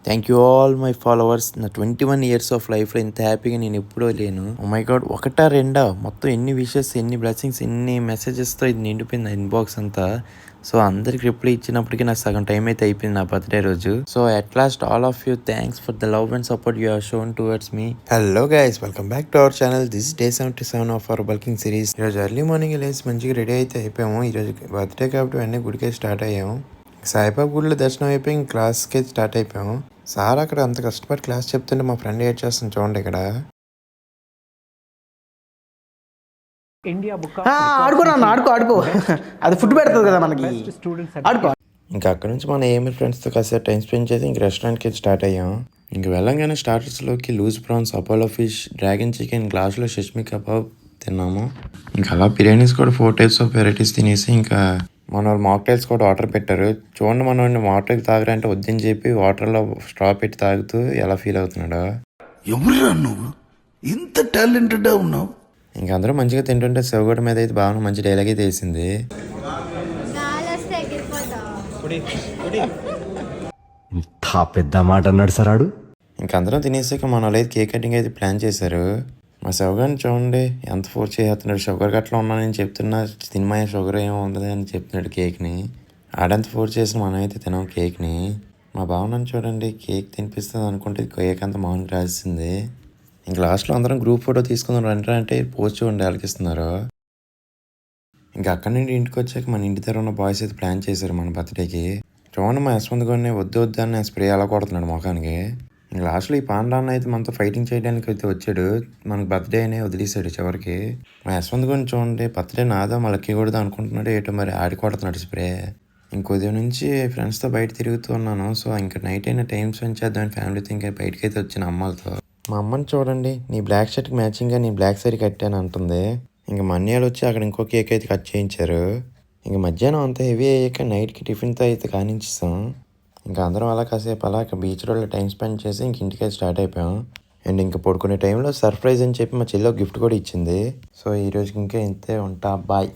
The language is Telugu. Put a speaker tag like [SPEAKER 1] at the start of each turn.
[SPEAKER 1] Thank you all my followers. నా 21 ఇయర్స్ ఆఫ్ లైఫ్లో ఇంత హ్యాపీగా నేను ఎప్పుడూ లేను. ఓ మై గాడ్, ఒకటా రెండా మొత్తం ఎన్ని విషెస్, ఎన్ని బ్లెస్సింగ్స్, ఎన్ని మెసేజెస్తో ఇది నిండిపోయింది ఇన్బాక్స్ అంతా. సో అందరికి రిప్లై ఇచ్చినప్పటికీ నాకు సగం టైం అయితే అయిపోయింది నా బర్త్డే రోజు. So at last all of you thanks for the love and support you have shown towards me. Hello guys, welcome back to our channel. This day 77 of our bulking series. ఈరోజు ఎర్లీ మార్నింగ్ లేసి మంచిగా రెడీ అయితే అయిపోయాము. ఈరోజు బర్త్డే కాబట్టి వెంటనే గుడికే స్టార్ట్ అయ్యాము. సాయిబాబా గుడిలో దర్శనం అయిపోయి క్లాస్కి స్టార్ట్ అయిపోయాము. సార్ అక్కడ అంత కష్టపడి క్లాస్ చెప్తుంటే మా ఫ్రెండ్ ఏడ్ చేస్తాను చూడండి ఇక్కడ.
[SPEAKER 2] ఆడుకో అది ఫుడ్ పెడుతుంది కదా మనకి, ఆడుకో.
[SPEAKER 1] ఇంకా అక్కడ నుంచి మన ఏమి ఫ్రెండ్స్తో కాసేపు టైం స్పెండ్ చేసి ఇంక రెస్టారెంట్కి స్టార్ట్ అయ్యాం. ఇంక వెళ్ళంగానే స్టార్టర్స్లోకి loose prawns, Apollo fish, dragon chicken, గ్లాస్లో షష్మి కబాబ్ తిన్నాము. ఇంకా అలా బిర్యానీస్ కూడా 4 టైప్స్ ఆఫ్ వెరైటీస్ తినేసి ఇంకా మన వాళ్ళు మాక్టైల్స్ కూడా ఆర్డర్ పెట్టారు. చూడండి, మన వాటర్ తాగరంటే వద్దని చెప్పి వాటర్లో స్ట్రా పెట్టి తాగుతూ ఎలా ఫీల్ అవుతున్నాడు.
[SPEAKER 3] ఎవరురా నువ్వు, ఇంత టాలెంటెడ్ ఉన్నావు?
[SPEAKER 1] ఇంక అందరూ మంచిగా తింటుంటే శివగోడ మీద అయితే బాగా మంచి డైలాగ్ అయితే వేసింది.
[SPEAKER 4] ఇంత పెద్ద మాట అన్నాడు సరాడు.
[SPEAKER 1] ఇంక అందరం తినేసాక మన వాళ్ళు అయితే కేక్ కటింగ్ అయితే ప్లాన్ చేశారు. మా శివగారిని చూడండి ఎంత ఫోర్స్ చేస్తున్నాడు. షుగర్ గట్లా ఉన్నానని చెప్తున్నా, సినిమా షుగర్ ఏమో ఉండదు అని చెప్తున్నాడు కేక్ని. ఆడంత ఫోర్స్ చేసి మనం అయితే తినాం కేక్ని. మా భావనని చూడండి, కేక్ తినిపిస్తుంది అనుకుంటే కేక్ అంతా మౌనికి రాసింది. ఇంక లాస్ట్లో అందరం గ్రూప్ ఫోటో తీసుకుందాం రండి అంటే పోస్ట్ చూడండి అలికిస్తున్నారు. ఇంకా అక్కడి నుండి ఇంటికి వచ్చాక మన ఇంటి దగ్గర ఉన్న బాయ్స్ అయితే ప్లాన్ చేశారు మన బర్త్డేకి. చూడండి, మా యశ్వంత్ గారిని వద్దు వద్దు అని స్ప్రే అలా కొడుతున్నాడు ముఖానికి. ఇంక లాస్ట్లో ఈ పాండాన్న అయితే మనతో ఫైటింగ్ చేయడానికి అయితే వచ్చాడు. మనకు బర్త్డే అనే వదిలేసాడు చివరికి. మా యశ్వంత్ గారిని చూడండి, బర్త్డే నాదా మళ్ళీ కూడదు అనుకుంటున్నాడు ఏటో మరి ఆడి కొడుతున్నాడు స్ప్రే. ఇంక ఉదయం నుంచి ఫ్రెండ్స్తో బయట తిరుగుతూ ఉన్నాను. సో ఇంకా నైట్ అయినా టైం స్పెండ్ చేద్దామని ఫ్యామిలీతో ఇంకా బయటకి అయితే వచ్చిన అమ్మాలతో. మా అమ్మని చూడండి, నీ బ్లాక్ షర్ట్కి మ్యాచింగ్గా నీ బ్లాక్ సారీ కట్టాను అంటుంది. ఇంక మన్యాలు వచ్చి అక్కడ ఇంకో కేక్ అయితే కట్ చేయించారు. ఇంక మధ్యాహ్నం అంతా హెవీ అయ్యాక నైట్కి టిఫిన్తో అయితే కానించేస్తాం. ఇంకా అందరం అలా కాసేపు అలా బీచ్ రోడ్లో టైం స్పెండ్ చేసి ఇంక ఇంటికి స్టార్ట్ అయిపోయాం. అండ్ ఇంకా పడుకునే టైంలో సర్ప్రైజ్ అని చెప్పి మా చెల్లి గిఫ్ట్ కూడా ఇచ్చింది. సో ఈ రోజుకి ఇంకా ఇంతే, ఉంటా, బాయ్.